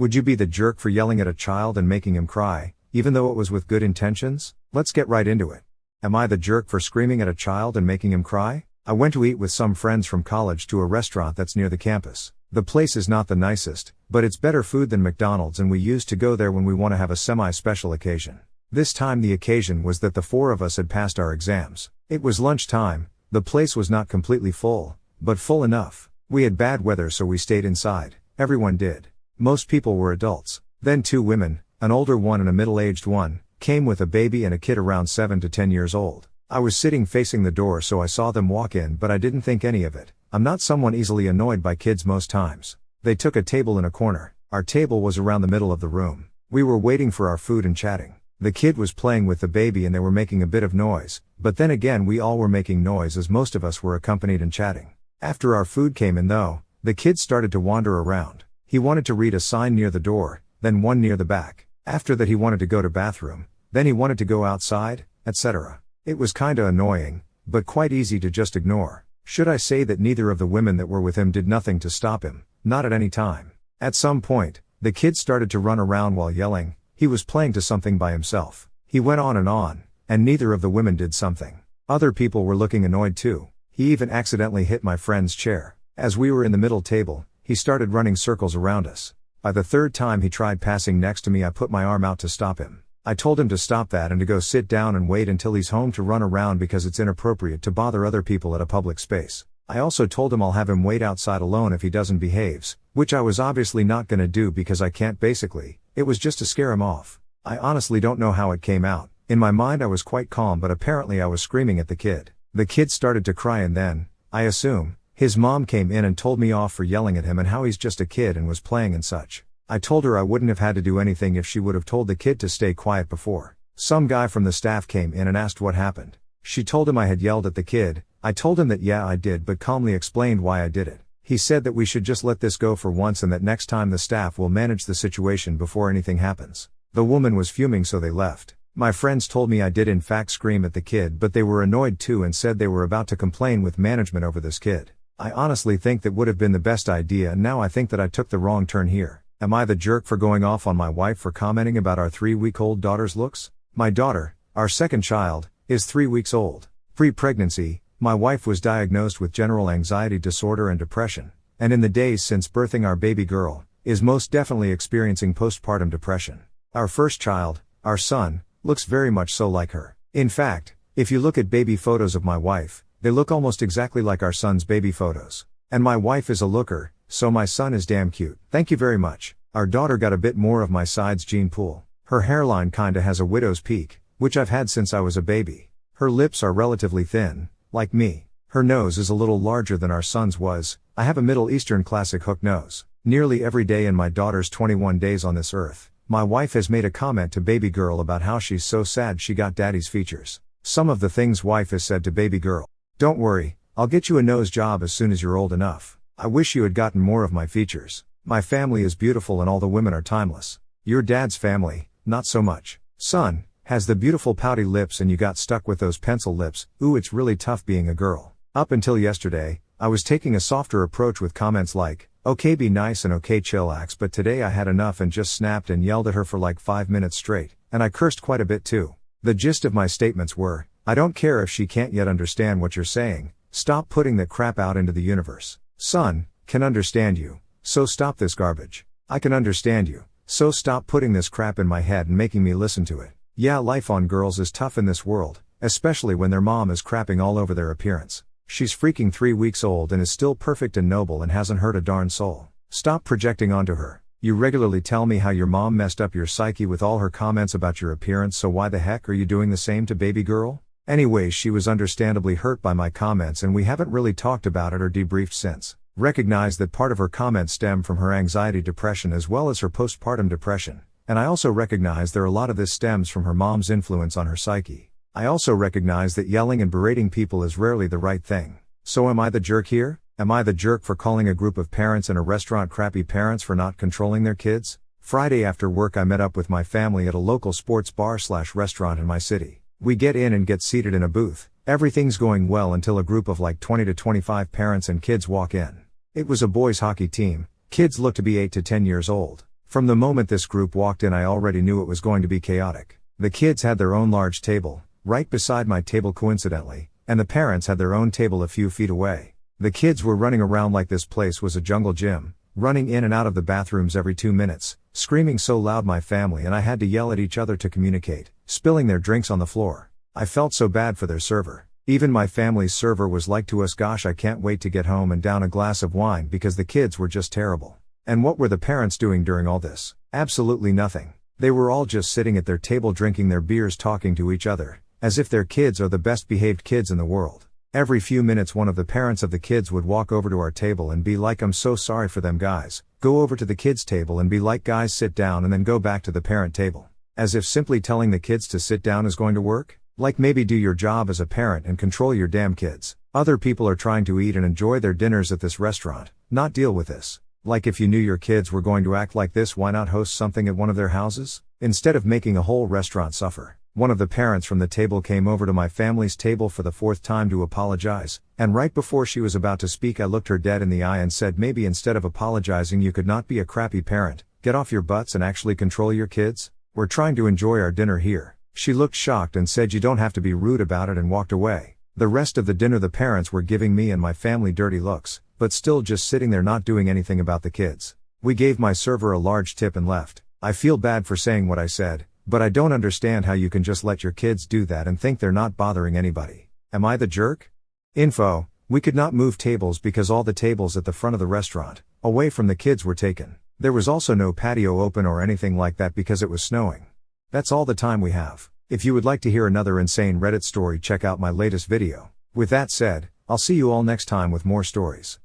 Would you be the jerk for yelling at a child and making him cry, even though it was with good intentions? Let's get right into it. Am I the jerk for screaming at a child and making him cry? I went to eat with some friends from college to a restaurant that's near the campus. The place is not the nicest, but it's better food than McDonald's, and we used to go there when we want to have a semi-special occasion. This time the occasion was that the four of us had passed our exams. It was lunchtime. The place was not completely full, but full enough. We had bad weather, so we stayed inside. Everyone did. Most people were adults. Then two women, an older one and a middle-aged one, came with a baby and a kid around 7 to 10 years old. I was sitting facing the door, so I saw them walk in, but I didn't think any of it. I'm not someone easily annoyed by kids most times. They took a table in a corner. Our table was around the middle of the room. We were waiting for our food and chatting. The kid was playing with the baby and they were making a bit of noise, but then again we all were making noise as most of us were accompanied and chatting. After our food came in though, the kid started to wander around. He wanted to read a sign near the door, then one near the back. After that he wanted to go to bathroom, then he wanted to go outside, etc. It was kinda annoying, but quite easy to just ignore. Should I say that neither of the women that were with him did nothing to stop him? Not at any time. At some point, the kid started to run around while yelling. He was playing to something by himself. He went on, and neither of the women did something. Other people were looking annoyed too. He even accidentally hit my friend's chair. As we were in the middle table, he started running circles around us. By the third time he tried passing next to me, I put my arm out to stop him. I told him to stop that and to go sit down and wait until he's home to run around because it's inappropriate to bother other people at a public space. I also told him I'll have him wait outside alone if he doesn't behaves, which I was obviously not gonna do because I can't basically. It was just to scare him off. I honestly don't know how it came out. In my mind I was quite calm, but apparently I was screaming at the kid. The kid started to cry and then, I assume, his mom came in and told me off for yelling at him and how he's just a kid and was playing and such. I told her I wouldn't have had to do anything if she would have told the kid to stay quiet before. Some guy from the staff came in and asked what happened. She told him I had yelled at the kid. I told him that yeah I did, but calmly explained why I did it. He said that we should just let this go for once and that next time the staff will manage the situation before anything happens. The woman was fuming, so they left. My friends told me I did in fact scream at the kid, but they were annoyed too and said they were about to complain with management over this kid. I honestly think that would have been the best idea, and now I think that I took the wrong turn here. Am I the jerk for going off on my wife for commenting about our 3-week-old daughter's looks? My daughter, our second child, is 3 weeks old. Pre-pregnancy, my wife was diagnosed with general anxiety disorder and depression, and in the days since birthing our baby girl, is most definitely experiencing postpartum depression. Our first child, our son, looks very much so like her. In fact, if you look at baby photos of my wife, they look almost exactly like our son's baby photos. And my wife is a looker, so my son is damn cute. Thank you very much. Our daughter got a bit more of my side's gene pool. Her hairline kinda has a widow's peak, which I've had since I was a baby. Her lips are relatively thin, like me. Her nose is a little larger than our son's was. I have a Middle Eastern classic hook nose. Nearly every day in my daughter's 21 days on this earth, my wife has made a comment to baby girl about how she's so sad she got daddy's features. Some of the things wife has said to baby girl. Don't worry, I'll get you a nose job as soon as you're old enough. I wish you had gotten more of my features. My family is beautiful and all the women are timeless. Your dad's family, not so much. Son, has the beautiful pouty lips and you got stuck with those pencil lips. Ooh, it's really tough being a girl. Up until yesterday, I was taking a softer approach with comments like, okay be nice and okay chillax, but today I had enough and just snapped and yelled at her for like 5 minutes straight, and I cursed quite a bit too. The gist of my statements were, I don't care if she can't yet understand what you're saying, stop putting that crap out into the universe. Son, can understand you, so stop this garbage. I can understand you, so stop putting this crap in my head and making me listen to it. Yeah, life on girls is tough in this world, especially when their mom is crapping all over their appearance. She's freaking 3 weeks old and is still perfect and noble and hasn't hurt a darn soul. Stop projecting onto her. You regularly tell me how your mom messed up your psyche with all her comments about your appearance, so why the heck are you doing the same to baby girl? Anyways, she was understandably hurt by my comments and we haven't really talked about it or debriefed since. Recognize that part of her comments stem from her anxiety depression as well as her postpartum depression, and I also recognize that a lot of this stems from her mom's influence on her psyche. I also recognize that yelling and berating people is rarely the right thing. So am I the jerk here? Am I the jerk for calling a group of parents in a restaurant crappy parents for not controlling their kids? Friday after work I met up with my family at a local sports bar/restaurant in my city. We get in and get seated in a booth. Everything's going well until a group of like 20 to 25 parents and kids walk in. It was a boys hockey team. Kids look to be 8 to 10 years old. From the moment this group walked in, I already knew it was going to be chaotic. The kids had their own large table, right beside my table coincidentally, and the parents had their own table a few feet away. The kids were running around like this place was a jungle gym, running in and out of the bathrooms every 2 minutes, screaming so loud my family and I had to yell at each other to communicate, spilling their drinks on the floor. I felt so bad for their server. Even my family's server was like to us, gosh, I can't wait to get home and down a glass of wine because the kids were just terrible. And what were the parents doing during all this? Absolutely nothing. They were all just sitting at their table drinking their beers, talking to each other, as if their kids are the best behaved kids in the world. Every few minutes one of the parents of the kids would walk over to our table and be like, I'm so sorry for them guys. Go over to the kids' table and be like, guys sit down, and then go back to the parent table. As if simply telling the kids to sit down is going to work? Like maybe do your job as a parent and control your damn kids. Other people are trying to eat and enjoy their dinners at this restaurant, not deal with this. Like if you knew your kids were going to act like this, why not host something at one of their houses? Instead of making a whole restaurant suffer. One of the parents from the table came over to my family's table for the 4th time to apologize, and right before she was about to speak I looked her dead in the eye and said, maybe instead of apologizing you could not be a crappy parent, get off your butts and actually control your kids? We're trying to enjoy our dinner here. She looked shocked and said, you don't have to be rude about it, and walked away. The rest of the dinner the parents were giving me and my family dirty looks, but still just sitting there not doing anything about the kids. We gave my server a large tip and left. I feel bad for saying what I said, but I don't understand how you can just let your kids do that and think they're not bothering anybody. Am I the jerk? Info: we could not move tables because all the tables at the front of the restaurant, away from the kids, were taken. There was also no patio open or anything like that because it was snowing. That's all the time we have. If you would like to hear another insane Reddit story, check out my latest video. With that said, I'll see you all next time with more stories.